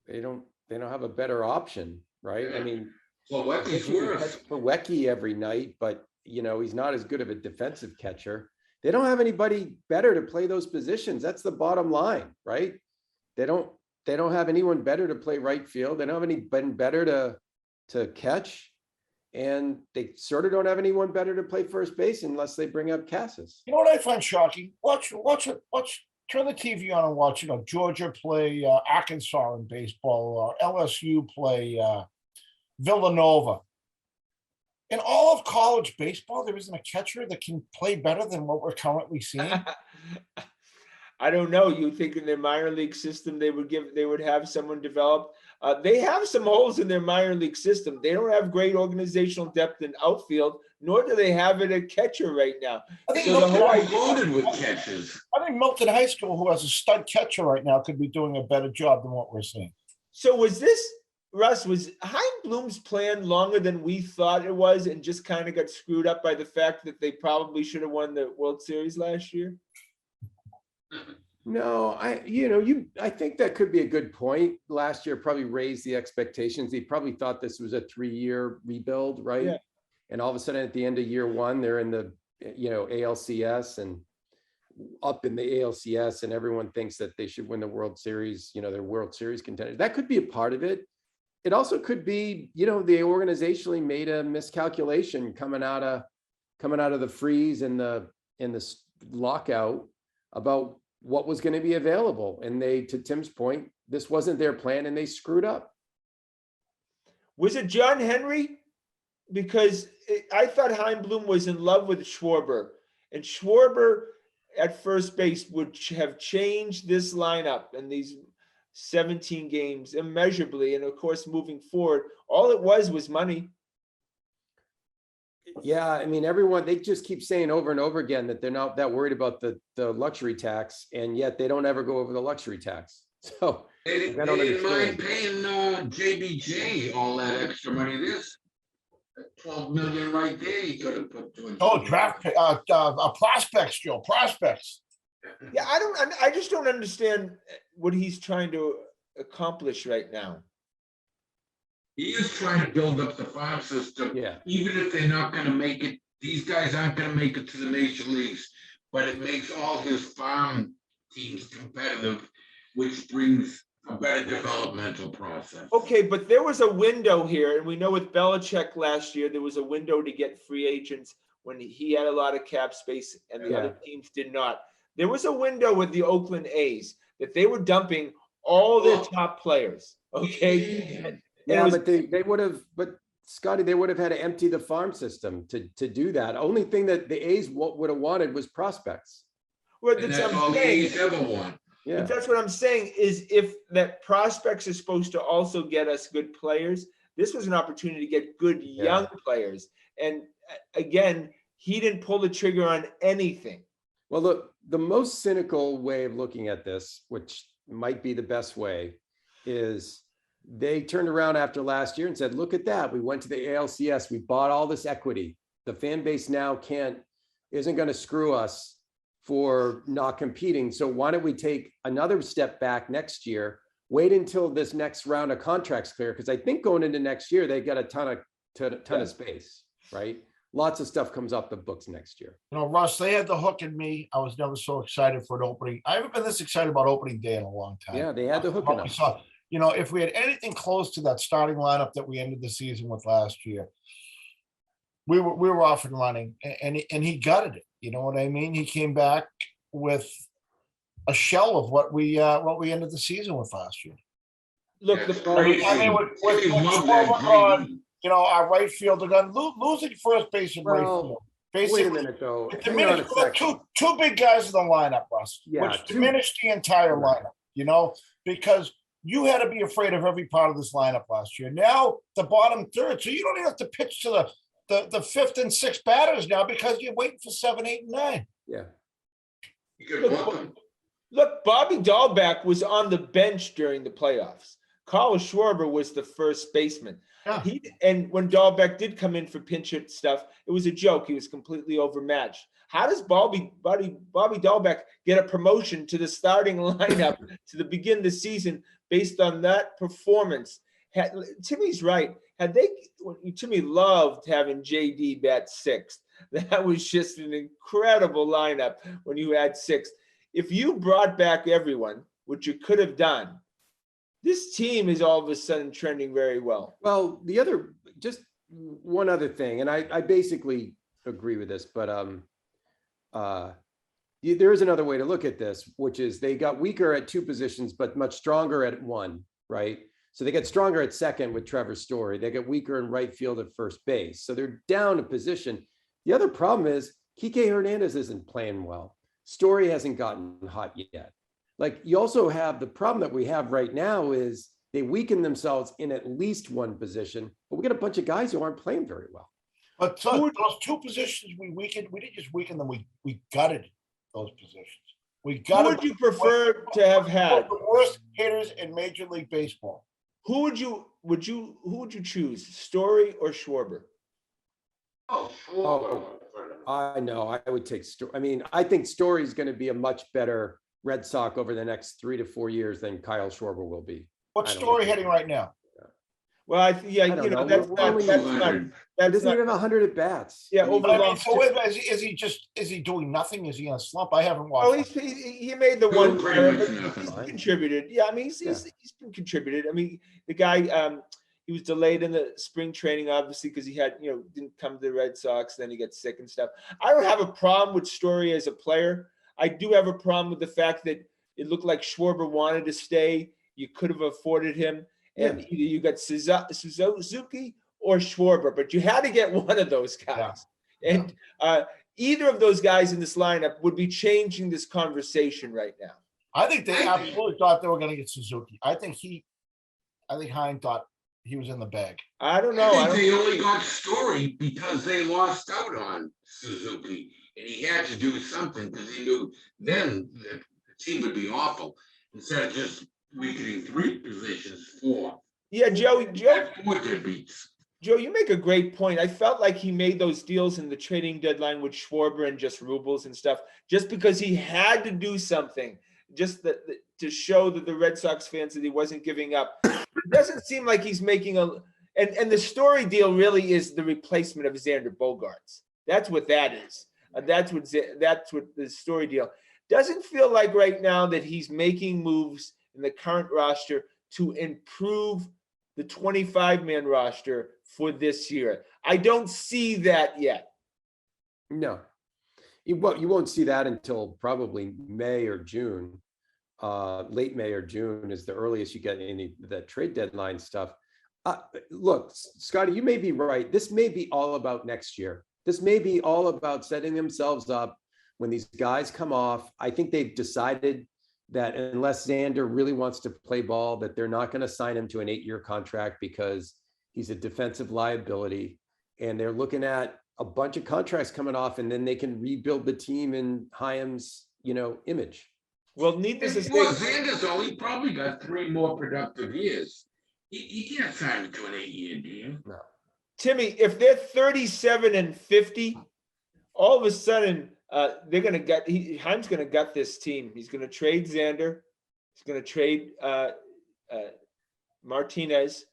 They don't have a better option, right? Yeah. I mean, Plawecki's worse. Plawecki every night, but he's not as good of a defensive catcher. They don't have anybody better to play those positions. That's the bottom line, right? They don't have anyone better to play right field. They don't have anyone better to catch. And they sort of don't have anyone better to play first base unless they bring up Cassis. You know what I find shocking? Watch. Turn the TV on and watch. Georgia play Arkansas in baseball, or LSU play Villanova. In all of college baseball, there isn't a catcher that can play better than what we're currently seeing. I don't know. You think in their minor league system they would have someone develop? They have some holes in their minor league system. They don't have great organizational depth in outfield, nor do they have it at catcher right now. I think Loaded with catches. I think Milton High School, who has a stud catcher right now, could be doing a better job than what we're seeing. So was Chaim Bloom's plan longer than we thought it was, and just kind of got screwed up by the fact that they probably should have won the World Series last year? No, I think that could be a good point. Last year probably raised the expectations. They probably thought this was a 3-year rebuild, right? Yeah. And all of a sudden at the end of year 1, they're in the, ALCS and up in the ALCS, and everyone thinks that they should win the World Series, they're World Series contenders. That could be a part of it. It also could be, they organizationally made a miscalculation coming out of the freeze and the lockout about what was going to be available. And to Tim's point, this wasn't their plan and they screwed up. Was it John Henry because I thought Heimblum was in love with Schwarber, and Schwarber at first base would have changed this lineup and these 17 games immeasurably. And of course, moving forward, all it was money. Yeah, I mean, everyone, they just keep saying over and over again that they're not that worried about the luxury tax, and yet they don't ever go over the luxury tax. So They I don't didn't mind understand. paying JBJ all that extra money. This 12 million right there, he could have put to. Oh, prospects, Joe, prospects. Yeah, I just don't understand what he's trying to accomplish right now. He is trying to build up the farm system. Yeah. Even if they're not going to make it, these guys aren't going to make it to the major leagues, but it makes all his farm teams competitive, which brings a better developmental process. Okay, but there was a window here, and we know with Belichick last year, there was a window to get free agents when he had a lot of cap space and the other teams did not. There was a window with the Oakland A's that they were dumping all their top players. Okay. Yeah, but they would have, but Scotty, they would have had to empty the farm system to do that. Only thing that the A's would have wanted was prospects. Well, And that's all the A's ever want. Yeah. But that's what I'm saying is if that prospects are supposed to also get us good players, this was an opportunity to get good young players. And again, he didn't pull the trigger on anything. Well, look, the most cynical way of looking at this, which might be the best way, is they turned around after last year and said, look at that. We went to the ALCS. We bought all this equity. The fan base now isn't going to screw us for not competing. So why don't we take another step back next year, wait until this next round of contracts clear? Because I think going into next year, they got a ton of space, right? Lots of stuff comes off the books next year. You know, Russ, they had the hook in me. I was never so excited for an opening. I haven't been this excited about opening day in a long time. Yeah, they had the hook in us. You know, if we had anything close to that starting lineup that we ended the season with last year, we were off and running, and he gutted it. You know what I mean? He came back with a shell of what we ended the season with last year. Look, I mean, with you know, our right fielder gun losing first base and right field. Basically, wait a minute though. Two big guys in the lineup, Russ, which diminished the entire lineup. You know, because you had to be afraid of every part of this lineup last year. Now the bottom third, so you don't even have to pitch to the fifth and sixth batters now because you're waiting for 7, 8, and 9. Yeah. Look, Bobby Dahlbeck was on the bench during the playoffs. Carl Schwarber was the first baseman. Yeah. And when Dahlbeck did come in for pinch hit stuff, it was a joke. He was completely overmatched. How does Bobby Dahlbeck get a promotion to the starting lineup to the begin of the season based on that performance? Timmy's right. Timmy loved having JD bat sixth. That was just an incredible lineup when you had sixth. If you brought back everyone, which you could have done, this team is all of a sudden trending very well. Well, just one other thing, and I basically agree with this, but there is another way to look at this, which is they got weaker at two positions, but much stronger at one, right? So they get stronger at second with Trevor Story. They get weaker in right field at first base. So they're down a position. The other problem is Kike Hernandez isn't playing well. Story hasn't gotten hot yet. Like, you also have the problem that we have right now is they weaken themselves in at least one position, but we got a bunch of guys who aren't playing very well. But those two positions we weakened, we didn't just weaken them, we gutted those positions. Who would you prefer to have had? The worst hitters in Major League Baseball. Who would you choose, Story or Schwarber? I know. I would take Story. I mean, I think Story is going to be a much better Red Sox over the next 3 to 4 years than Kyle Schwarber will be. What's Story hitting right now? Well, that's not. That doesn't even have 100 at bats. Yeah, so is he doing nothing? Is he on a slump? I haven't watched. Oh, he made the one. He's contributed. Yeah, I mean, he's been contributed. I mean, the guy, he was delayed in the spring training, obviously, because he had, didn't come to the Red Sox. Then he got sick and stuff. I don't have a problem with Story as a player. I do have a problem with the fact that it looked like Schwarber wanted to stay. You could have afforded him. And either you got Suzuki or Schwarber, but you had to get one of those guys. Yeah. And either of those guys in this lineup would be changing this conversation right now. I think they absolutely thought they were going to get Suzuki. I think Hein thought he was in the bag. I don't know. I think they only got Story because they lost out on Suzuki, and he had to do something because he knew then that the team would be awful instead of just weakening 3 positions, 4. Yeah, Joe, What deadbeats. Joe, you make a great point. I felt like he made those deals in the trading deadline with Schwarber and just rubles and stuff, just because he had to do something, just to show that the Red Sox fans that he wasn't giving up. It doesn't seem like he's making and the Story deal really is the replacement of Xander Bogaerts. That's what that is. That's what the Story deal doesn't feel like right now, that he's making moves in the current roster to improve the 25-man roster for this year. I don't see that yet. No, you won't see that until probably May or June. Late May or June is the earliest you get any the trade deadline stuff. Look, Scotty, you may be right. This may be all about next year. This may be all about setting themselves up when these guys come off. I think they've decided that unless Xander really wants to play ball, that they're not going to sign him to an 8-year contract because he's a defensive liability. And they're looking at a bunch of contracts coming off, and then they can rebuild the team in Chaim's, image. Well, needless to say, Xander's only probably got 3 more productive years. He can't sign him to an 8-year deal. No. Timmy, if they're 37 and 50, all of a sudden they're going to gut. Heim's going to gut this team. He's going to trade Xander. He's going to trade Martinez.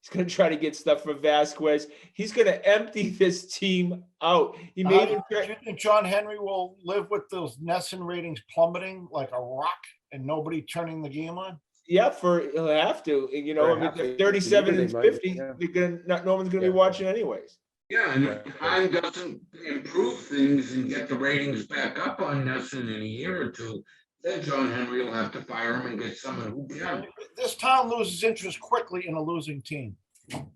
He's going to try to get stuff for Vasquez. He's going to empty this team out. He made Do you think John Henry will live with those Nesson ratings plummeting like a rock and nobody turning the game on? Yeah, he'll have to. If 37 and 50, no one's going to be watching anyways. Yeah, and if Heim doesn't improve things and get the ratings back up on Nesson in a year or two, then John Henry will have to fire him and get someone who can. This town loses interest quickly in a losing team.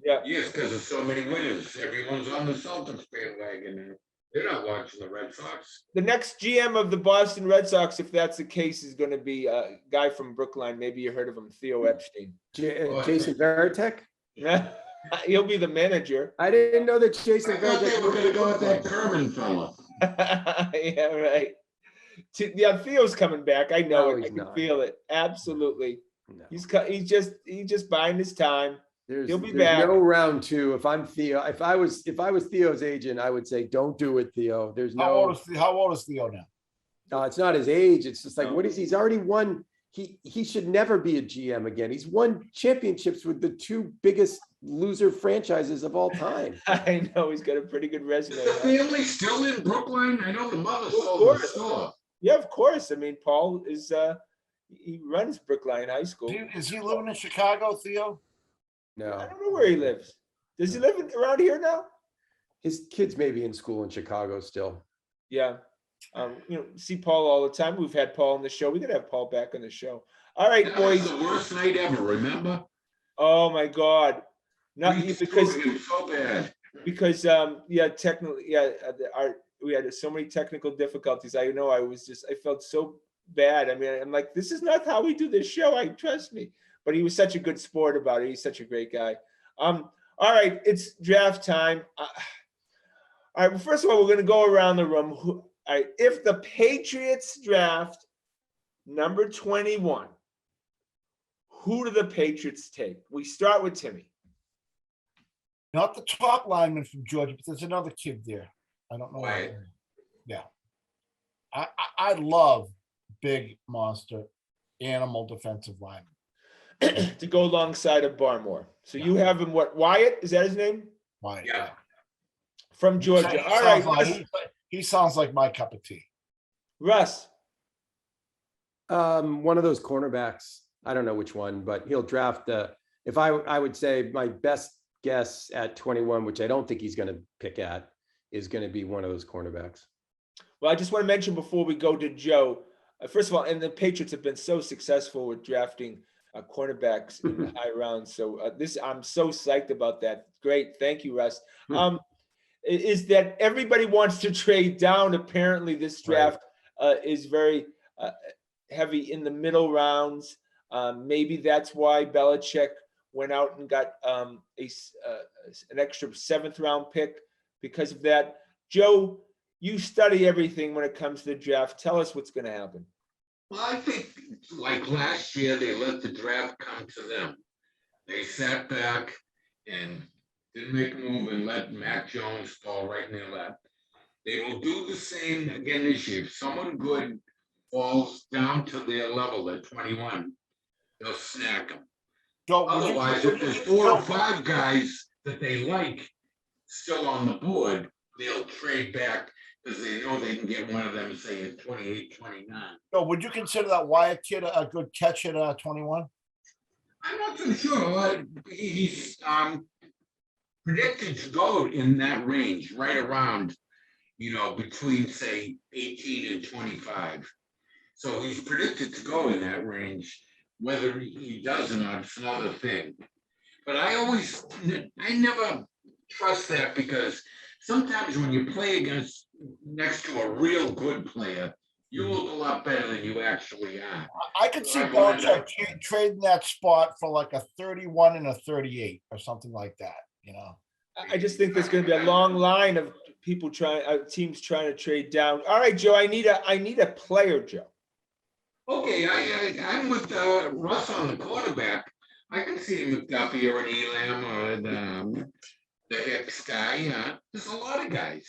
Yeah. Yes, because of so many winners. Everyone's on the Celtics bandwagon now. They're not watching the Red Sox. The next GM of the Boston Red Sox, if that's the case, is going to be a guy from Brookline. Maybe you heard of him, Theo Epstein. Jason Varitek? He'll be the manager. I didn't know that Jason I thought they Varitek. were going to go with that Kerman fella. Yeah, right. Yeah, Theo's coming back. I know No, it. I he's can not. feel it. Absolutely. No. He's just biding his time. He'll be There's back. no round 2. If I'm Theo, if I was Theo's agent, I would say, don't do it, Theo. There's How no. old is Theo now? No, it's not his age. It's just like, what is he's already won. He should never be a GM again. He's won championships with the 2 biggest loser franchises of all time. I know he's got a pretty good resume. Is the family still in Brookline? I know the mother Of sold the course. store. Yeah, of course. I mean, Paul is he runs Brookline High School. Is he living in Chicago, Theo? I No, don't know where he lives. Does he live around here now? his kids may be in school in Chicago still. Yeah. See Paul all the time. We've had Paul on the show. We gotta have Paul back on the show. All right, That was boys. the worst night ever, remember? Oh my God. Not We because screwed him so bad. technically, we had so many technical difficulties. I know I felt so bad. I mean, I'm like, this is not how we do this show. Trust me. But he was such a good sport about it. He's such a great guy. All right, it's draft time. All right, well, first of all, we're going to go around the room. All right, if the Patriots draft number 21, who do the Patriots take? We start with Timmy. Not the top lineman from Georgia, but there's another kid there. I don't know. Right. Yeah. I love big monster animal defensive lineman. To go alongside of Barmore. So you have him, what, Wyatt? Is that his name? Why? Yeah. From Georgia. All right, He sounds like my cup of tea. Russ. One of those cornerbacks. I don't know which one, but he'll draft if I would say my best guess at 21, which I don't think he's going to pick at, is going to be one of those cornerbacks. Well, I just want to mention before we go to Joe, first of all, and the Patriots have been so successful with drafting cornerbacks in the high rounds. So I'm so psyched about that. Great, thank you, Russ. Is that everybody wants to trade down? Apparently, this draft is very heavy in the middle rounds. Maybe that's why Belichick went out and got an extra 7th round pick because of that. Joe, you study everything when it comes to the draft. Tell us what's going to happen. Well, I think like last year, they let the draft come to them. They sat back and didn't make a move and let Mac Jones fall right in their lap. They will do the same again this year. If someone good falls down to their level at 21, they'll snack them. Otherwise, if there's 4 or 5 guys that they like still on the board, they'll trade back because they know they can get one of them, say, at 28, 29. So would you consider that Wyatt kid a good catch at 21? I'm not too sure. He's predicted to go in that range, right around, between, say, 18 and 25. So he's predicted to go in that range. Whether he does or not, it's another thing. But I never trust that because sometimes when you play next to a real good player, you look a lot better than you actually are. I could see Belichick trading that spot for like a 31 and a 38 or something like that, I just think there's going to be a long line of people teams trying to trade down. All right, Joe, I need a player, Joe. Okay, I'm with Russ on the quarterback. I can see McDuffie or an Elam or the Hicks guy. There's a lot of guys.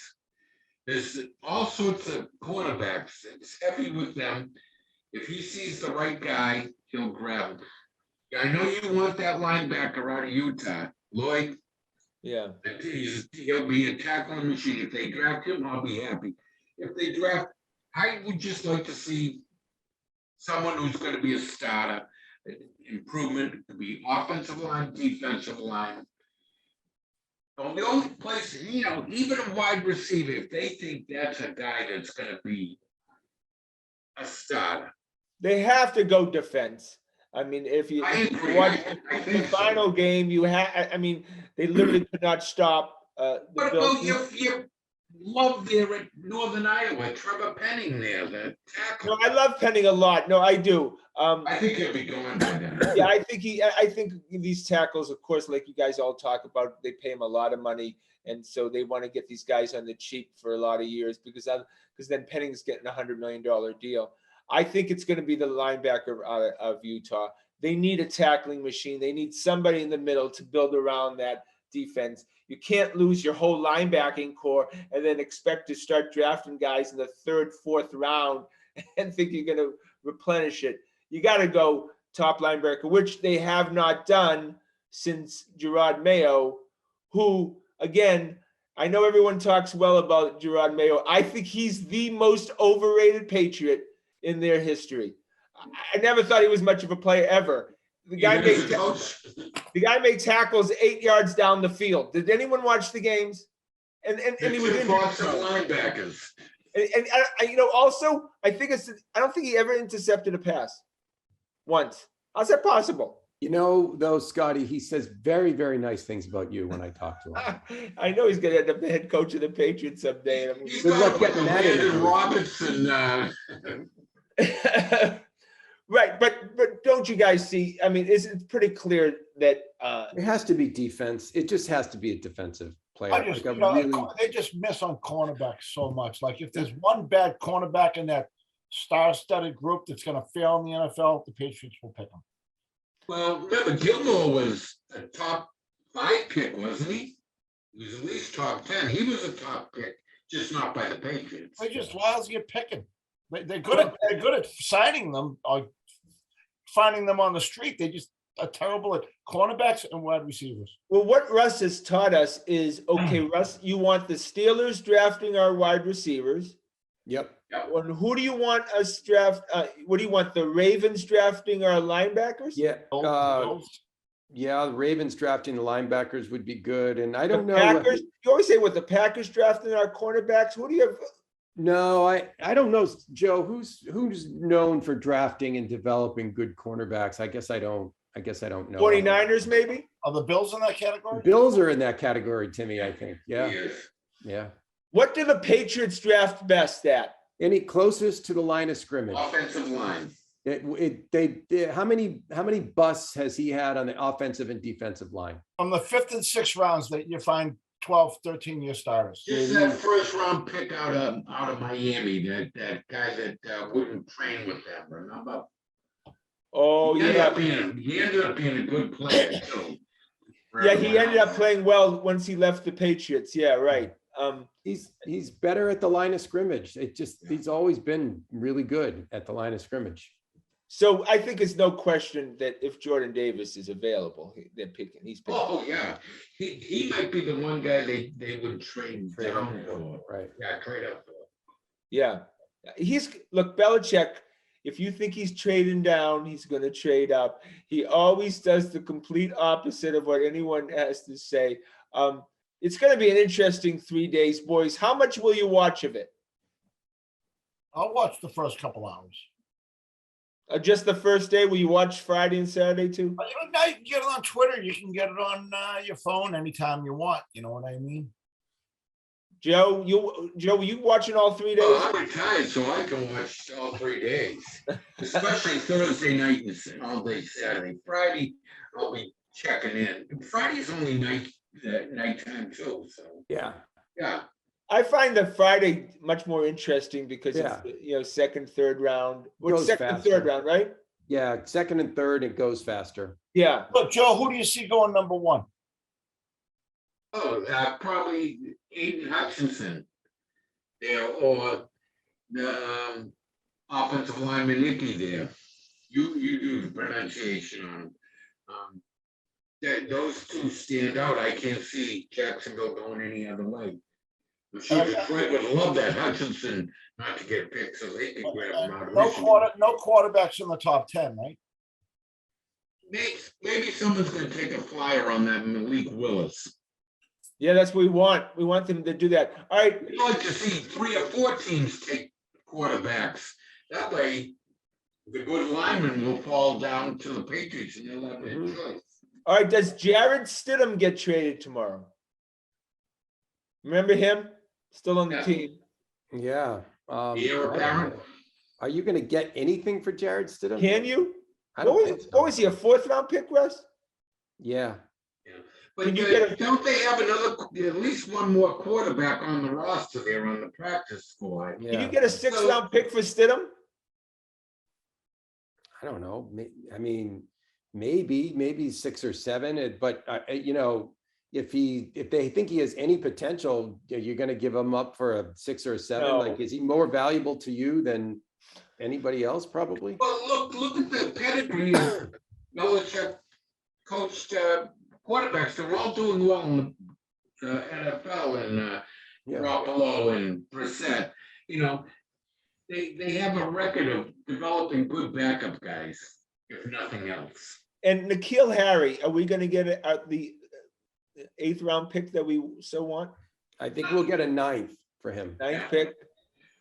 There's all sorts of cornerbacks. It's heavy with them. If he sees the right guy, he'll grab him. I know you want that linebacker out of Utah, Lloyd. Yeah. He'll be a tackling machine. If they draft him, I'll be happy. If they draft, I would just like to see someone who's going to be a starter. Improvement to be offensive line, defensive line. The only place, even a wide receiver, if they think that's a guy that's going to be a starter, they have to go defense. I mean, if you watch the final game, they literally could not stop the Bills. You love there at Northern Iowa, Trevor Penning there, the tackle. No, I love Penning a lot. No, I do. I think he'll be going by that. Yeah, I think these tackles, of course, like you guys all talk about, they pay him a lot of money, and so they want to get these guys on the cheap for a lot of years because then Penning's getting $100 million deal. I think it's going to be the linebacker of Utah. They need a tackling machine. They need somebody in the middle to build around that defense. You can't lose your whole linebacking core and then expect to start drafting guys in the 3rd, 4th round and think you're going to replenish it. You got to go top linebacker, which they have not done since Gerard Mayo, who, again, I know everyone talks well about Gerard Mayo. I think he's the most overrated Patriot in their history. I never thought he was much of a player ever. The guy made tackles 8 yards down the field. Did anyone watch the games? And he was in linebackers. And also, I don't think he ever intercepted a pass once. How's that possible? Though, Scotty, he says very, very nice things about you when I talk to him. I know he's going to end up the head coach of the Patriots someday. Good luck getting that in. Robinson. Right, but don't you guys see? I mean, it's pretty clear that it has to be defense. It just has to be a defensive player. They just miss on cornerbacks so much. Like if there's one bad cornerback in that star-studded group that's going to fail in the NFL, the Patriots will pick him. Well, remember, Gilmore was a top 5 pick, wasn't he? He was at least top 10. He was a top pick, just not by the Patriots. They're just lousy at picking. They're good at signing them or finding them on the street. They just are terrible at cornerbacks and wide receivers. Well, what Russ has taught us is, okay, Russ, you want the Steelers drafting our wide receivers. Yep. And who do you want us draft? What do you want? The Ravens drafting our linebackers? Yeah. The Ravens drafting the linebackers would be good. And I don't know. Packers, you always say what the Packers drafting our cornerbacks. Who do you have? No, I don't know, Joe, who's known for drafting and developing good cornerbacks? I guess I don't know. 49ers, maybe? Are the Bills in that category? Bills are in that category, Timmy, I think. Yeah, Yes. yeah. What do the Patriots draft best at? Any closest to the line of scrimmage? Offensive line. How many busts has he had on the offensive and defensive line? From the 5th and 6th rounds that you find 12, 13-year starters. Just that first round pick out of Miami, that guy that wouldn't train with them, remember? Oh, He ended yeah. up being a good player too. Yeah, he ended up playing well once he left the Patriots. Yeah, right. He's better at the line of scrimmage. He's always been really good at the line of scrimmage. So I think it's no question that if Jordan Davis is available, they're picking. He's picking. Oh, yeah. He might be the one guy they would trade down for. Right. Yeah, trade up for. Yeah. Look, Belichick, if you think he's trading down, he's going to trade up. He always does the complete opposite of what anyone has to say. It's going to be an interesting 3 days, boys. How much will you watch of it? I'll watch the first couple hours. Just the first day? Will you watch Friday and Saturday too? But, now you can get it on Twitter. You can get it on your phone anytime you want. You know what I mean? Joe, were you watching all 3 days? Well, I'm retired, so I can watch all 3 days, especially Thursday night and all day Saturday. Friday, I'll be checking in. Friday's only nighttime too, so Yeah. yeah. I find the Friday much more interesting because Yeah. it's second, third round. What's Goes second and faster. third round, right? Yeah, second and third, it goes faster. Yeah. Look, Joe, who do you see going number 1? Oh, probably Aiden Hutchinson there, or the offensive lineman Nicky there. You do the pronunciation on him. Those two stand out. I can't see Jacksonville going any other way. I'm sure Detroit would love that Hutchinson not to get picked, so they could grab him out of Michigan. No quarterbacks in the top 10, right? Maybe someone's going to take a flyer on that Malik Willis. Yeah, that's what we want. We want them to do that. All right. We'd like to see 3 or 4 teams take quarterbacks. That way, the good linemen will fall down to the Patriots and they'll have their choice. All right. Does Jared Stidham get traded tomorrow? Remember him? Still on the Yeah. team. Yeah. Heir apparent. Are you going to get anything for Jared Stidham? Can you? I don't think What so. was he, a 4th round pick, Russ? Yeah. But Can you get don't they have at least one more quarterback on the roster there on the practice squad? Yeah. Can you get a 6th round pick for Stidham? I don't know. I mean, maybe 6 or 7, but if they think he has any potential, you're going to give him up for a 6 or a 7. No. Like, is he more valuable to you than anybody else? Probably. Well, look at the pedigree of Belichick coached quarterbacks. They're all doing well in the NFL, and Garoppolo and Brissett. They have a record of developing good backup guys, if nothing else. And N'Keal Harry, are we going to get the 8th round pick that we so want? I think we'll get a 9th for him. 9th pick.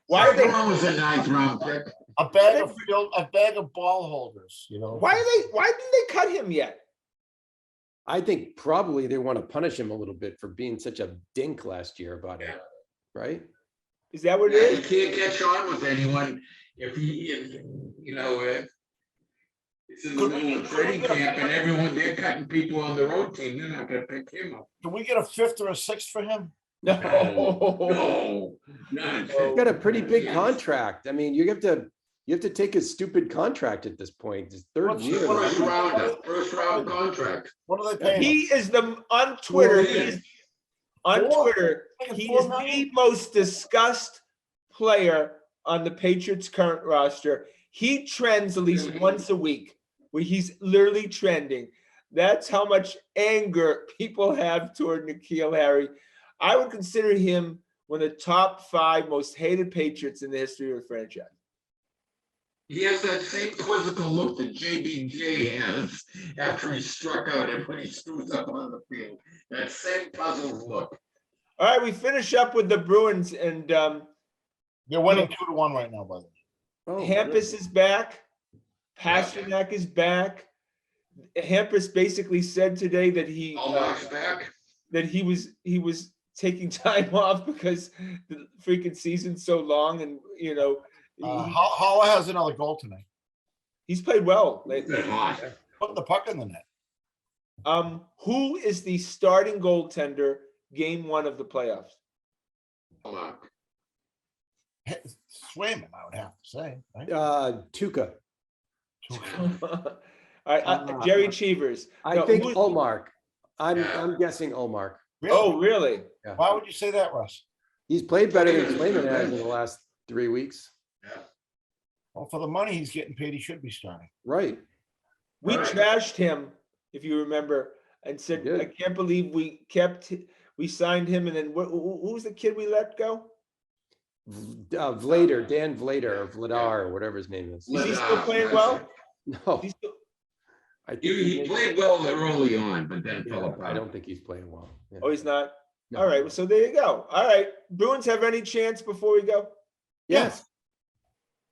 Why are they? Was a 9th round pick. A bag of ball holders. Why didn't they cut him yet? I think probably they want to punish him a little bit for being such a dink last year about it, right? Is that what it You is? can't catch on with anyone if it's in the middle of training camp and everyone, they're cutting people on their own team. They're not going to pick him up. Can we get a 5th or a 6th for him? No. He's got a pretty big contract. I mean, you have to take his stupid contract at this point. His 3rd year. First round contract. What are they paying? He is on Twitter. He's $4 million? the most discussed player on the Patriots' current roster. He trends at least once a week, where he's literally trending. That's how much anger people have toward N'Keal Harry. I would consider him one of the top 5 most hated Patriots in the history of the franchise. He has that same quizzical look that JBJ has after he struck out and when he screws up on the field. That same puzzled look. All right, we finish up with the Bruins, and They're winning 2-1 right now, by the way. Oh, Hampus is back. Pasternak is back. Hampus basically said today that Allmark's back. he was taking time off because the freaking season's so long, and Holla has another goal tonight. he's played well lately. They're hot. Put the puck in the net. Who is the starting goaltender game 1 of the playoffs? Allmark. Swayman, I would have to say. Right? Tuca. All right, Jerry Cheevers. I No, think who's- Olmark. I'm guessing Olmark. Really? Oh, really? Yeah. Why would you say that, Russ? He's played better than Swayman has in the last 3 weeks. Yeah. Well, for the money he's getting paid, he should be starting. Right. We Right. trashed him, if you remember, and said, We did. I can't believe we signed him, and then who was the kid we let go? Vlader, Dan Vlader, or Vladar, or whatever his name is. Is he still playing well? No, He's still, I think He played well early on, but then fell yeah, apart. I don't think he's playing well. Yeah. oh, he's not? No. All right, so there you go. All right, Bruins have any chance before we go? Yes.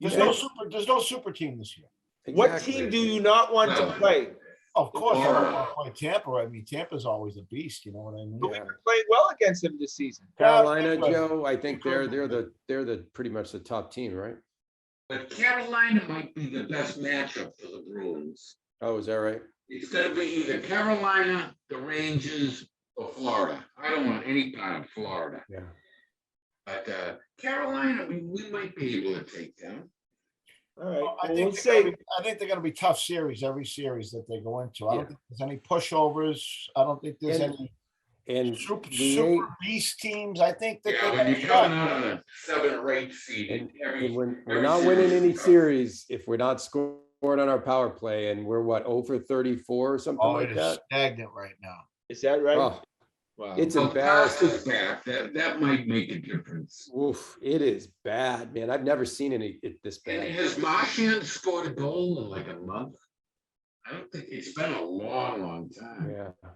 There's You no think- super team this year. What exactly. team do you not want to No. play? Of course, I Or- don't want to play Tampa. I mean, Tampa's always a beast. You know what I mean? But we've Yeah. been playing well against them this season. Carolina, Yeah, Joe, I think they're improvement. the pretty much the top team, right? But Carolina might be the best matchup for the Bruins. Oh, is that right? It's gonna be either Carolina, the Rangers, or Florida. I don't want any part of Florida. Yeah. But Carolina, we might be able to take them. All right, I well, think we'll they're gonna say, be- I think they're going to be tough series every series that they go into. I Yeah. don't think there's any pushovers. I don't think there's And- any And super, we ain't- super beast teams. I think that Yeah, they when got a you're shot. coming out on a 7 or 8 seed, And every we're every not winning series any is tough. series if we're not scoring on our power play, and we're what, 0 for 34 or something Oh, like it is that? stagnant right now. is that right? Oh, Wow. it's Well, embarrassing. Costa's back. That might make a difference. Oof, it is bad, man. I've never seen it this And bad. has Marchand scored a goal in like a month? I don't think it's been a long time. Yeah. I'm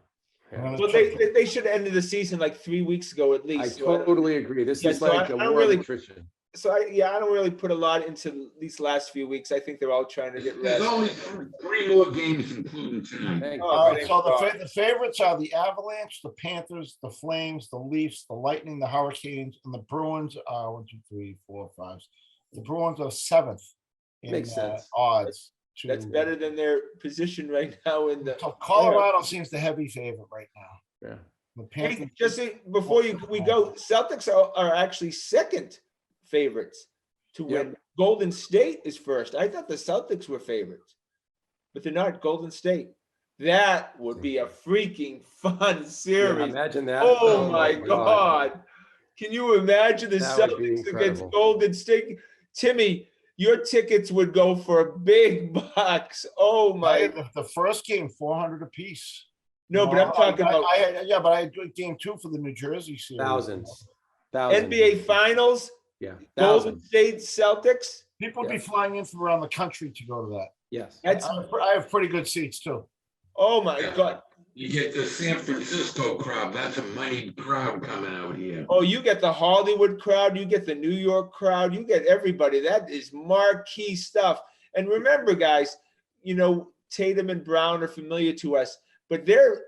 Yeah. gonna Well, check- they should have ended the season like 3 weeks ago at I least. So totally agree. This Yeah, is so like I a don't war of really- attrition. I don't really put a lot into these last few weeks. I think they're all trying to get There's rest. only 3 more games, including tonight. Thank Oh, All you. right, so the favorites are the Avalanche, the Panthers, the Flames, the Leafs, the Lightning, the Hurricanes, and the Bruins are 1, 2, 3, 4, 5. The Bruins are 7th in Makes sense. odds. That's to- better than their position right now in the. So Colorado seems the heavy favorite right now. Yeah. The Hey, Panthers, just before we go, Celtics are actually second favorites to Yep. win. Golden State is first. I thought the Celtics were favorites, but they're not. Golden State. That would be a freaking fun Yeah, series. imagine that. Oh my God. Can you imagine the That would be Celtics against incredible. Golden State? Timmy, your tickets would go for big bucks. Oh my. the first game, 400 apiece. No, but I'm talking about Yeah, but I had game 2 for the New Jersey series. Thousands. NBA Finals, Yeah. Golden Thousands. State Celtics. People be Yeah. flying in from around the country to go to that. Yes. That's, I have pretty good seats too. oh my God. You get the San Francisco crowd. That's a moneyed crowd coming out here. Oh, you get the Hollywood crowd, you get the New York crowd, you get everybody. That is marquee stuff. And remember, guys, Tatum and Brown are familiar to us, but their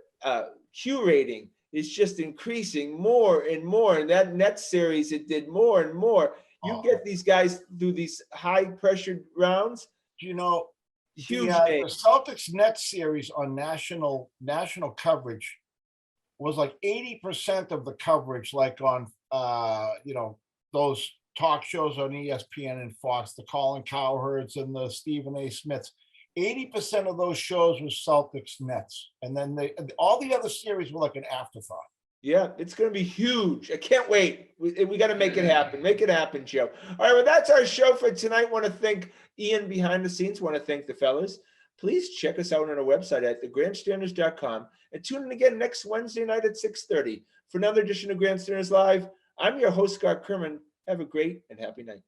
Q rating is just increasing more and more. And that net series, it did more and more. You Oh. get these guys through these high pressured rounds, You know, huge the names. Celtics net series on national coverage was like 80% of the coverage, like on those talk shows on ESPN and Fox, the Colin Cowherds and the Stephen A. Smiths. 80% of those shows was Celtics Nets, and then all the other series were like an afterthought. Yeah, it's going to be huge. I can't wait. We got to make it happen. Make it happen, Joe. All right, well, that's our show for tonight. Want to thank Ian behind the scenes. Want to thank the fellas. Please check us out on our website at thegrandstanders.com and tune in again next Wednesday night at 6:30 for another edition of Grandstanders Live. I'm your host, Scott Kerman. Have a great and happy night.